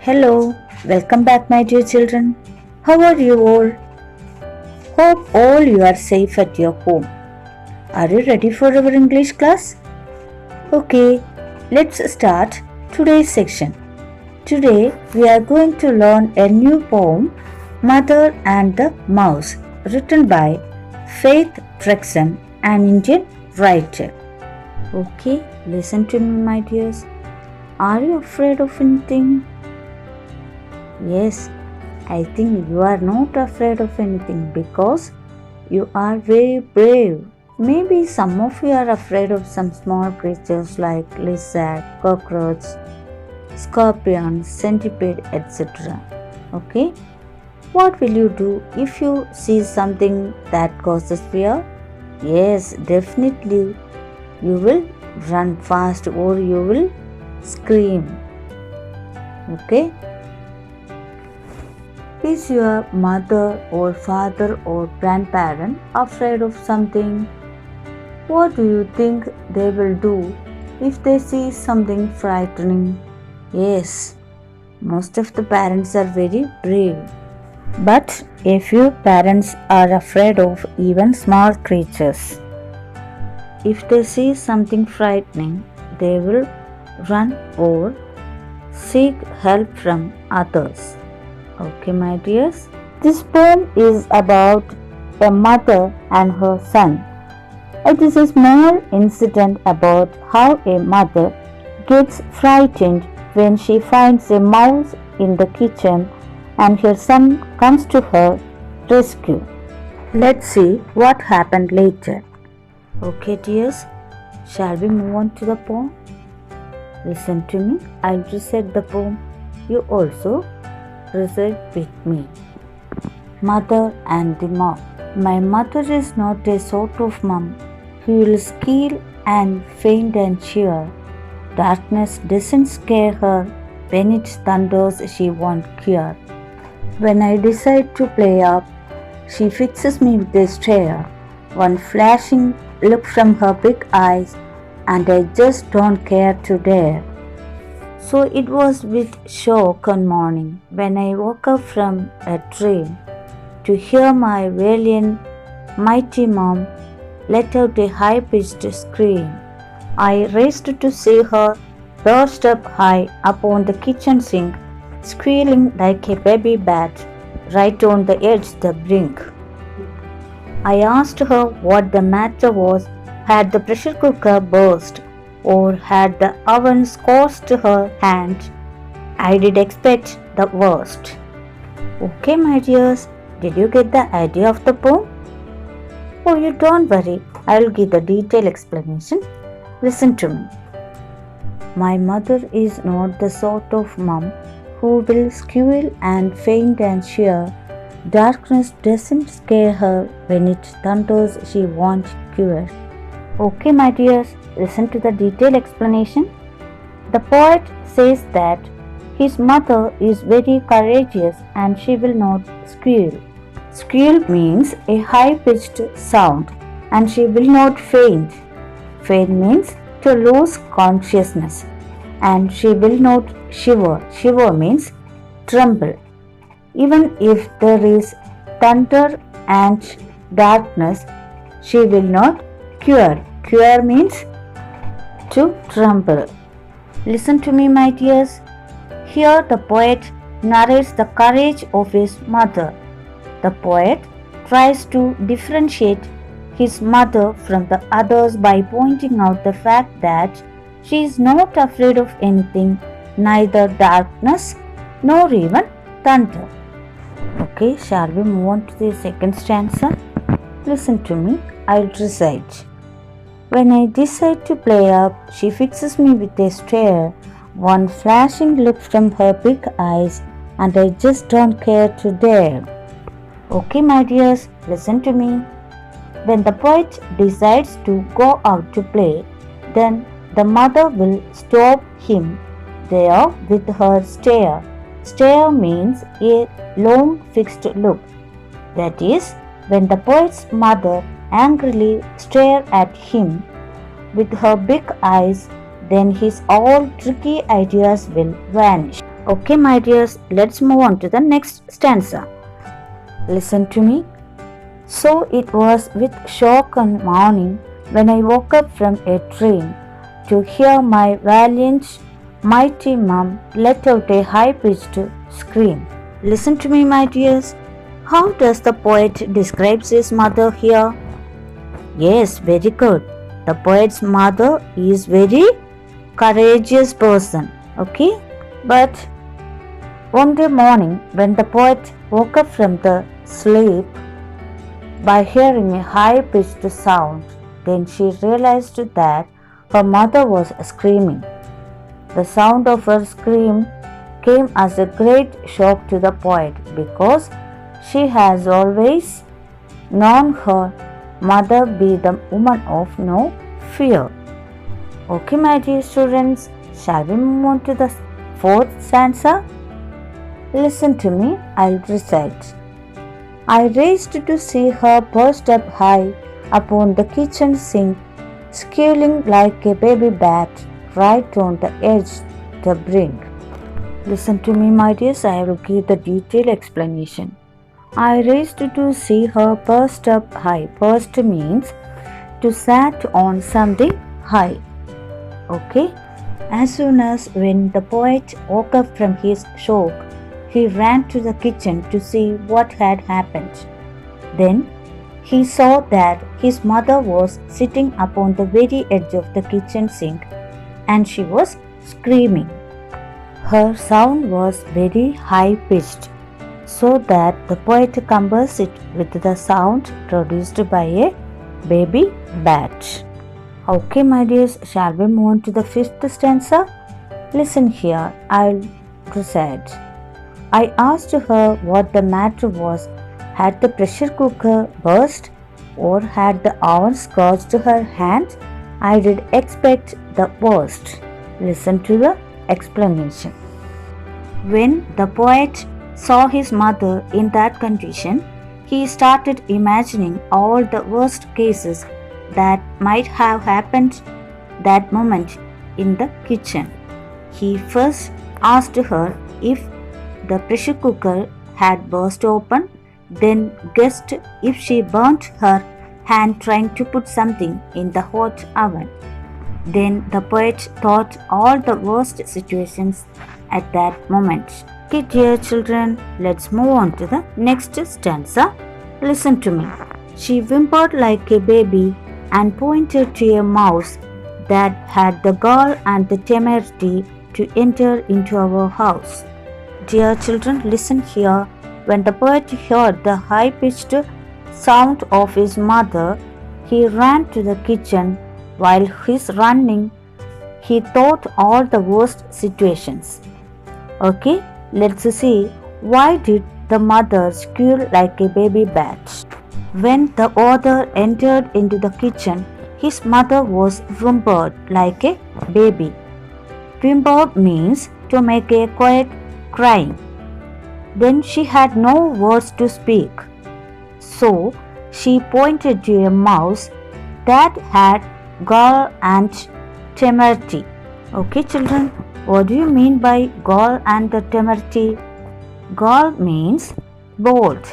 Hello, welcome back, my dear children. How are you all? Hope all you are safe at your home. Are you ready for our English class? Okay, let's start today's section. Today we are going to learn a new poem, Mother and the Mouse, written by Faith Trexon, an Indian writer. Okay, listen to me, my dears. Are you afraid of anything? Yes, I think you are not afraid of anything because you are very brave. Maybe some of you are afraid of some small creatures like lizard, cockroach, scorpion, centipede, etc. Okay? What will you do if you see something that causes fear? Yes, definitely. You will run fast or you will scream. Okay? Is your mother or father or grandparent afraid of something? What do you think they will do if they see something frightening? Yes, most of the parents are very brave. But a few parents are afraid of even small creatures. If they see something frightening, they will run or seek help from others. Okay, my dears. This poem is about a mother and her son. It is a small incident about how a mother gets frightened when she finds a mouse in the kitchen and her son comes to her rescue. Let's see what happened later. Okay, dears. Shall we move on to the poem? Listen to me. I'll recite the poem. You also recite with me. Mother and the Mouse. My mother is not a sort of mum who will squeal and faint and cheer. Darkness doesn't scare her. When it thunders, she won't cure. When I decide to play up, she fixes me with a stare. One flashing look from her big eyes, and I just don't care to dare. So it was with shock one morning when I woke up from a dream to hear my valiant, mighty mom let out a high-pitched scream. I raced to see her perched up high upon the kitchen sink, squealing like a baby bat right on the edge the brink. I asked her what the matter was. Had the pressure cooker burst? Or had the oven scorched her hand? I did expect the worst. Okay, my dears, did you get the idea of the poem? Oh, you don't worry, I will give the detailed explanation. Listen to me. My mother is not the sort of mum who will squeal and faint and cheer. Darkness doesn't scare her. When it thunders, she won't cure. Okay, my dears, listen to the detailed explanation. The poet says that his mother is very courageous and she will not squeal. Squeal means a high-pitched sound and she will not faint. Faint means to lose consciousness and she will not shiver. Shiver means tremble. Even if there is thunder and darkness, she will not cure. Cure means to tremble. Listen to me, my dears. Here the poet narrates the courage of his mother. The poet tries to differentiate his mother from the others by pointing out the fact that she is not afraid of anything, neither darkness nor even thunder. Okay, shall we move on to the second stanza? Listen to me, I'll recite. When I decide to play up, she fixes me with a stare, one flashing look from her big eyes, and I just don't care to dare. Okay, my dears, listen to me. When the poet decides to go out to play, then the mother will stop him there with her stare. Stare means a long fixed look. That is, when the poet's mother angrily stares at him with her big eyes, then his all tricky ideas will vanish. Okay, my dears, let's move on to the next stanza. Listen to me. So it was with shock and mourning when I woke up from a dream to hear my valiant, mighty mum let out a high-pitched scream. Listen to me, my dears. How does the poet describe his mother here? Yes, very good. The poet's mother is very courageous person. Okay? But one day morning when the poet woke up from the sleep by hearing a high-pitched sound, then she realized that her mother was screaming. The sound of her scream came as a great shock to the poet because she has always known her mother be the woman of no fear. Okay, my dear students, shall we move on to the fourth stanza? Listen to me, I'll recite. I raised to see her perched up high upon the kitchen sink, squealing like a baby bat right on the edge, the brink. Listen to me, my dears, I will give the detailed explanation. I raised to see her perched up high. Perched means to sat on something high. Okay? As soon as when the poet woke up from his shock, he ran to the kitchen to see what had happened. Then he saw that his mother was sitting upon the very edge of the kitchen sink and she was screaming. Her sound was very high pitched, so that the poet compares it with the sound produced by a baby bat. Okay, my dears, shall we move on to the fifth stanza? Listen here, I'll recite. I asked her what the matter was. Had the pressure cooker burst or had the oven scorched her hand? I did expect the worst. Listen to the explanation. When the poet saw his mother in that condition, he started imagining all the worst cases that might have happened that moment in the kitchen. He first asked her if the pressure cooker had burst open, then guessed if she burnt her hand trying to put something in the hot oven. Then the poet thought all the worst situations at that moment. Okay, dear children, let's move on to the next stanza. Listen to me. She whimpered like a baby and pointed to a mouse that had the gall and the temerity to enter into our house. Dear children, listen here. When the poet heard the high-pitched sound of his mother, he ran to the kitchen. While he's running, he thought all the worst situations. Okay, let's see why did the mother squeal like a baby bat. When the author entered into the kitchen, his mother was whimpered like a baby. Whimper means to make a quiet crying. Then she had no words to speak. So she pointed to a mouse that had gall and temerity. Okay, children, what do you mean by gall and the temerity? Gall means bold.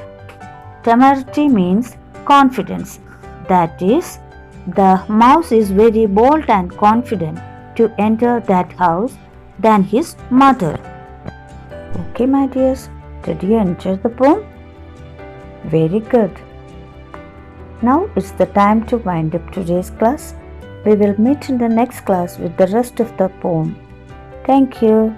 Temerity means confidence. That is, the mouse is very bold and confident to enter that house than his mother. Okay, my dears, did you enjoy the poem? Very good. Now it's the time to wind up today's class. We will meet in the next class with the rest of the poem. Thank you.